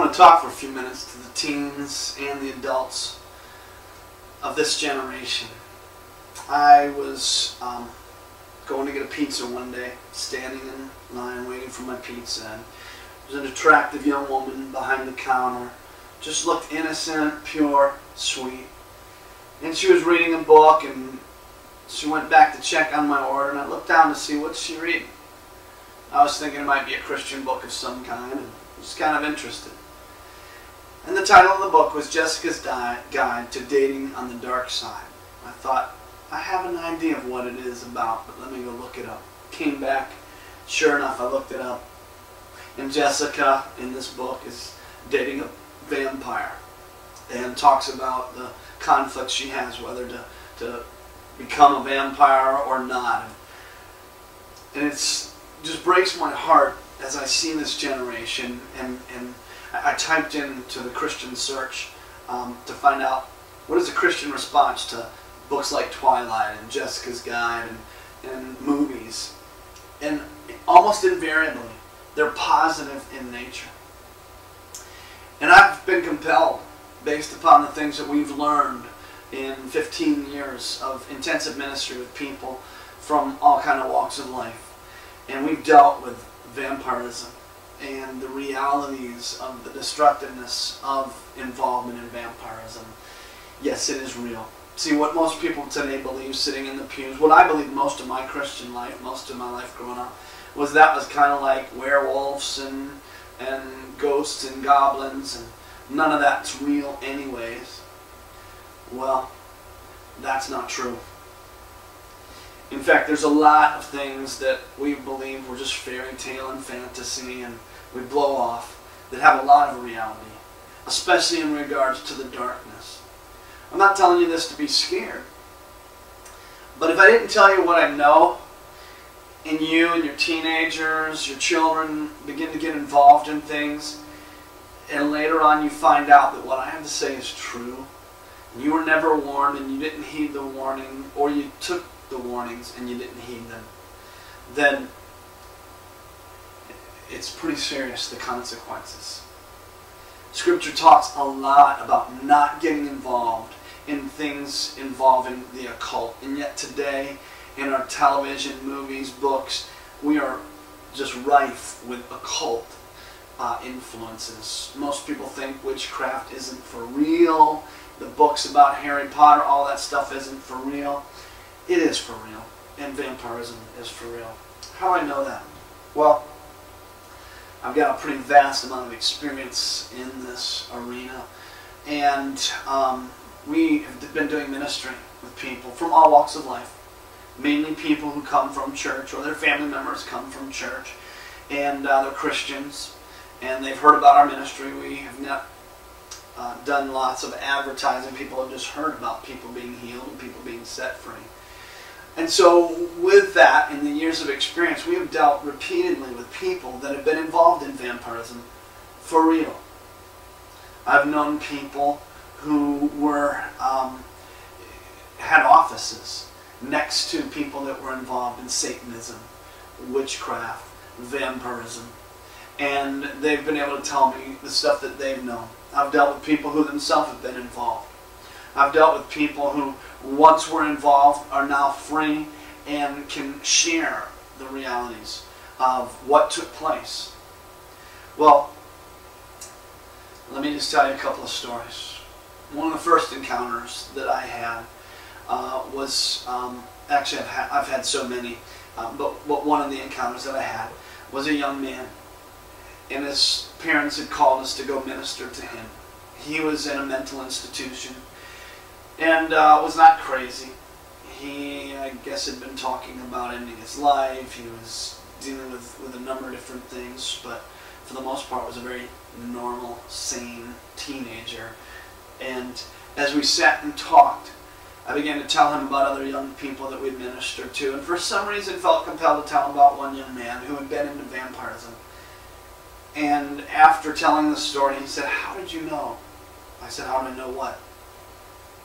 want to talk for a few minutes to the teens and the adults of this generation. I was going to get a pizza one day, standing in line waiting for my pizza, and there was an attractive young woman behind the counter. Just looked innocent, pure, sweet. And she was reading a book, and she went back to check on my order, and I looked down to see what she reading. I was thinking it might be a Christian book of some kind, and was kind of interested. And the title of the book was Jessica's Guide to Dating on the Dark Side. I thought, I have an idea of what it is about, but let me go look it up. Came back, sure enough, I looked it up. And Jessica, in this book, is dating a vampire, and talks about the conflict she has, whether to become a vampire or not. And it's just breaks my heart as I see this generation, and I typed into the Christian search to find out what is the Christian response to books like Twilight and Jessica's Guide and movies. And almost invariably, they're positive in nature. And I've been compelled, based upon the things that we've learned in 15 years of intensive ministry with people from all kind of walks of life. And we've dealt with vampirism and the realities of the destructiveness of involvement in vampirism. Yes, it is real. See, what most people today believe sitting in the pews, what I believe most of my Christian life, most of my life growing up, was that was kind of like werewolves and ghosts and goblins, and none of that's real anyways. Well, that's not true. In fact, there's a lot of things that we believe were just fairy tale and fantasy and we blow off that have a lot of reality, especially in regards to the darkness. I'm not telling you this to be scared, but if I didn't tell you what I know, and you and your teenagers, your children begin to get involved in things, and later on you find out that what I have to say is true, and you were never warned and you didn't heed the warning, or you took the warnings and you didn't heed them, then it's pretty serious, the consequences. Scripture talks a lot about not getting involved in things involving the occult, and yet today in our television, movies, books, we are just rife with occult influences. Most people think witchcraft isn't for real. The books about Harry Potter, all that stuff isn't for real. It is for real, and vampirism is for real. How do I know that? Well, I've got a pretty vast amount of experience in this arena, and we have been doing ministry with people from all walks of life. Mainly people who come from church, or their family members come from church, and they're Christians, and they've heard about our ministry. We have not done lots of advertising. People have just heard about people being healed and people being set free. And so with that, in the years of experience, we have dealt repeatedly with people that have been involved in vampirism for real. I've known people who were had offices next to people that were involved in Satanism, witchcraft, vampirism, and they've been able to tell me the stuff that they've known. I've dealt with people who themselves have been involved. I've dealt with people who once were involved are now free and can share the realities of what took place. Well, let me just tell you a couple of stories. One of the first encounters that I had was, actually I've had so many, but one of the encounters that I had was a young man, and his parents had called us to go minister to him. He was in a mental institution, and was not crazy. He, I guess, had been talking about ending his life. He was dealing with a number of different things, but for the most part was a very normal, sane teenager. And as we sat and talked, I began to tell him about other young people that we'd ministered to, and for some reason felt compelled to tell him about one young man who had been into vampirism. And after telling the story, he said, "How did you know?" I said, "How did I know what?"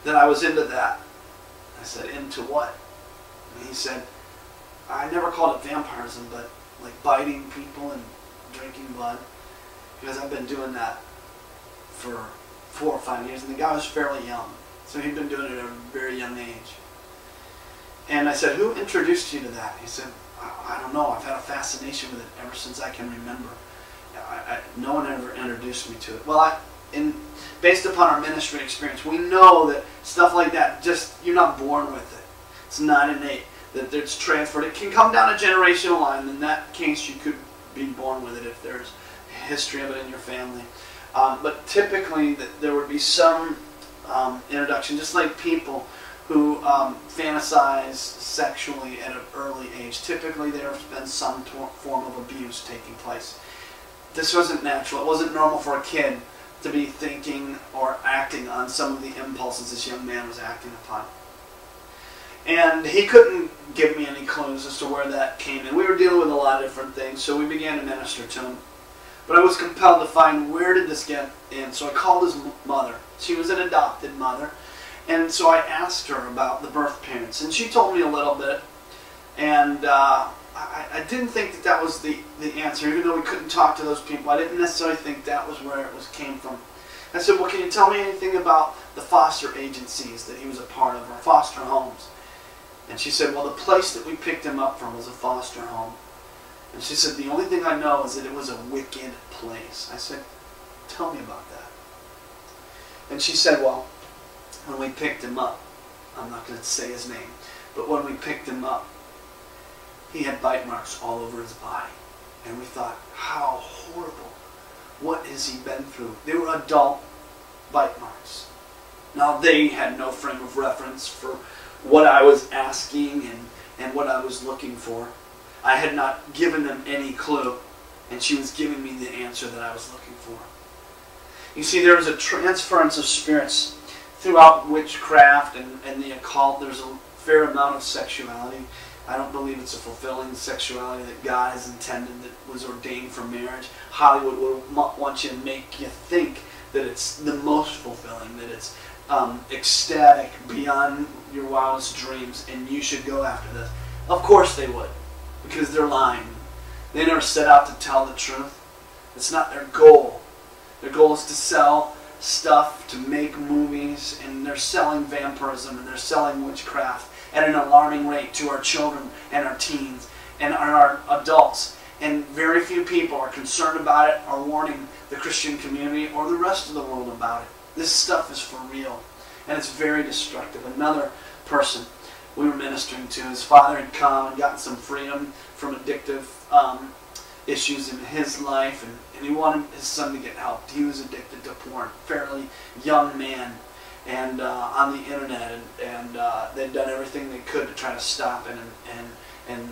"That I was into that." I said, "Into what?" And he said, "I never called it vampirism, but like biting people and drinking blood, because I've been doing that for 4 or 5 years, and the guy was fairly young. So he'd been doing it at a very young age. And I said, who introduced you to that? He said, I don't know. I've had a fascination with it ever since I can remember. No one ever introduced me to it. Well, based upon our ministry experience, we know that stuff like that, you're not born with it. It's not innate. That it's transferred. It can come down a generational line. In that case, you could be born with it if there's a history of it in your family. But typically, there would be some introduction, just like people who fantasize sexually at an early age. Typically, there's been some form of abuse taking place. This wasn't natural. It wasn't normal for a kid to be thinking or acting on some of the impulses this young man was acting upon. And he couldn't give me any clues as to where that came in. We were dealing with a lot of different things, so we began to minister to him. But I was compelled to find, where did this get in? So I called his mother. She was an adopted mother. And so I asked her about the birth parents. And she told me a little bit. And I didn't think that was the answer. Even though we couldn't talk to those people, I didn't necessarily think that was where it came from. I said, well, can you tell me anything about the foster agencies that he was a part of, or foster homes? And she said, well, the place that we picked him up from was a foster home. And she said, the only thing I know is that it was a wicked place. I said, tell me about that. And she said, well, when we picked him up, I'm not going to say his name, but when we picked him up, he had bite marks all over his body. And we thought, how horrible. What has he been through? They were adult bite marks. Now, they had no frame of reference for what I was asking and what I was looking for. I had not given them any clue, and she was giving me the answer that I was looking for. You see, there was a transference of spirits throughout witchcraft and the occult. There's a fair amount of sexuality. I don't believe it's a fulfilling sexuality that God has intended, that was ordained for marriage. Hollywood would want you to make you think that it's the most fulfilling, that it's ecstatic beyond your wildest dreams, and you should go after this. Of course they would, because they're lying. They never set out to tell the truth. It's not their goal. Their goal is to sell stuff, to make movies, and they're selling vampirism, and they're selling witchcraft at an alarming rate to our children and our teens and our adults. And very few people are concerned about it, or warning the Christian community or the rest of the world about it. This stuff is for real, and it's very destructive. Another person we were ministering to, his father had come and gotten some freedom from addictive issues in his life, and he wanted his son to get help. He was addicted to porn, fairly young man, and on the internet, and they'd done everything they could to try to stop it, and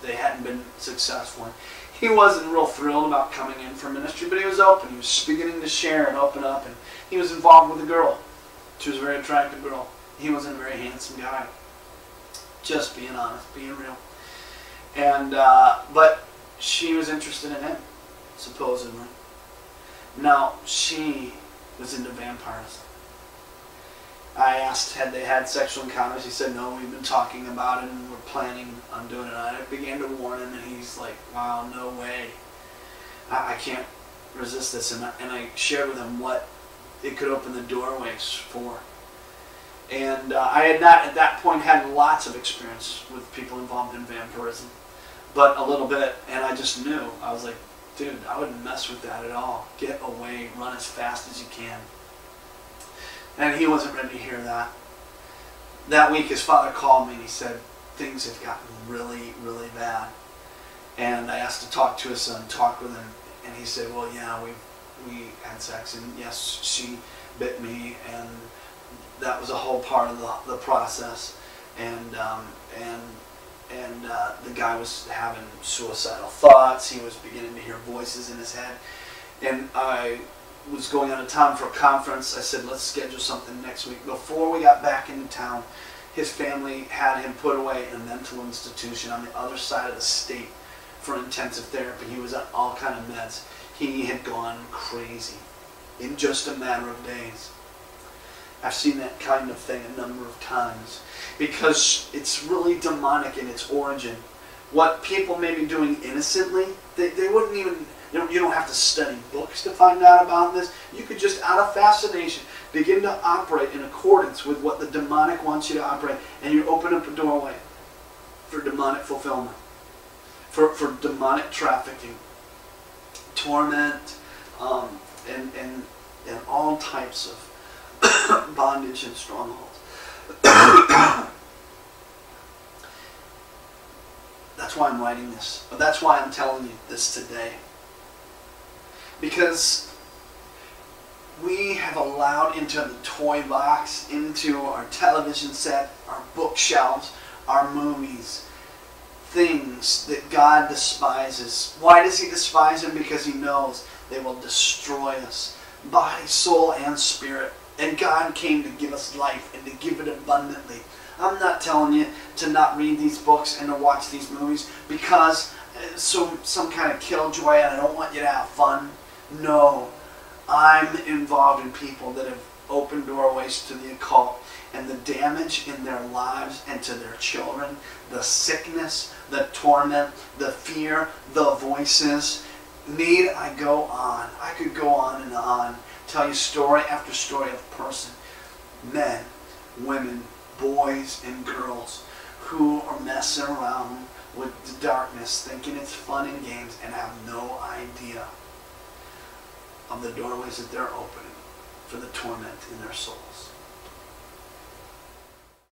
they hadn't been successful. He wasn't real thrilled about coming in for ministry, but he was open. He was beginning to share and open up, and he was involved with a girl. She was a very attractive girl. He wasn't a very handsome guy. Just being honest, being real. And but she was interested in him, supposedly. Now, she was into vampirism. I asked, had they had sexual encounters? He said, no, we've been talking about it and we're planning on doing it. I began to warn him, and he's like, wow, no way. I can't resist this. And I shared with him what it could open the doorways for. And I had not, at that point, had lots of experience with people involved in vampirism, but a little bit, and I just knew. I was like, dude, I wouldn't mess with that at all. Get away, run as fast as you can. And he wasn't ready to hear that. That week, his father called me and he said, things have gotten really, really bad. And I asked to talk to his son, talk with him, and he said, well, yeah, we had sex, and yes, she bit me, and that was a whole part of the process. And the guy was having suicidal thoughts. He was beginning to hear voices in his head. And I was going out of town for a conference. I said, let's schedule something next week. Before we got back into town, his family had him put away in a mental institution on the other side of the state for intensive therapy. He was on all kind of meds. He had gone crazy in just a matter of days. I've seen that kind of thing a number of times because it's really demonic in its origin. What people may be doing innocently, they wouldn't even You don't have to study books to find out about this. You could just, out of fascination, begin to operate in accordance with what the demonic wants you to operate, and you open up a doorway for demonic fulfillment, for demonic trafficking, torment, and all types of bondage and strongholds. That's why I'm writing this. That's why I'm telling you this today. Because we have allowed into the toy box, into our television set, our bookshelves, our movies, things that God despises. Why does He despise them? Because He knows they will destroy us, body, soul, and spirit. And God came to give us life and to give it abundantly. I'm not telling you to not read these books and to watch these movies because some kind of killjoy and I don't want you to have fun. No, I'm involved in people that have opened doorways to the occult, and the damage in their lives and to their children, the sickness, the torment, the fear, the voices. Need I go on? I could go on and on, tell you story after story of person, men, women, boys, and girls who are messing around with the darkness, thinking it's fun and games, and have no idea of the doorways that they're opening for the torment in their souls.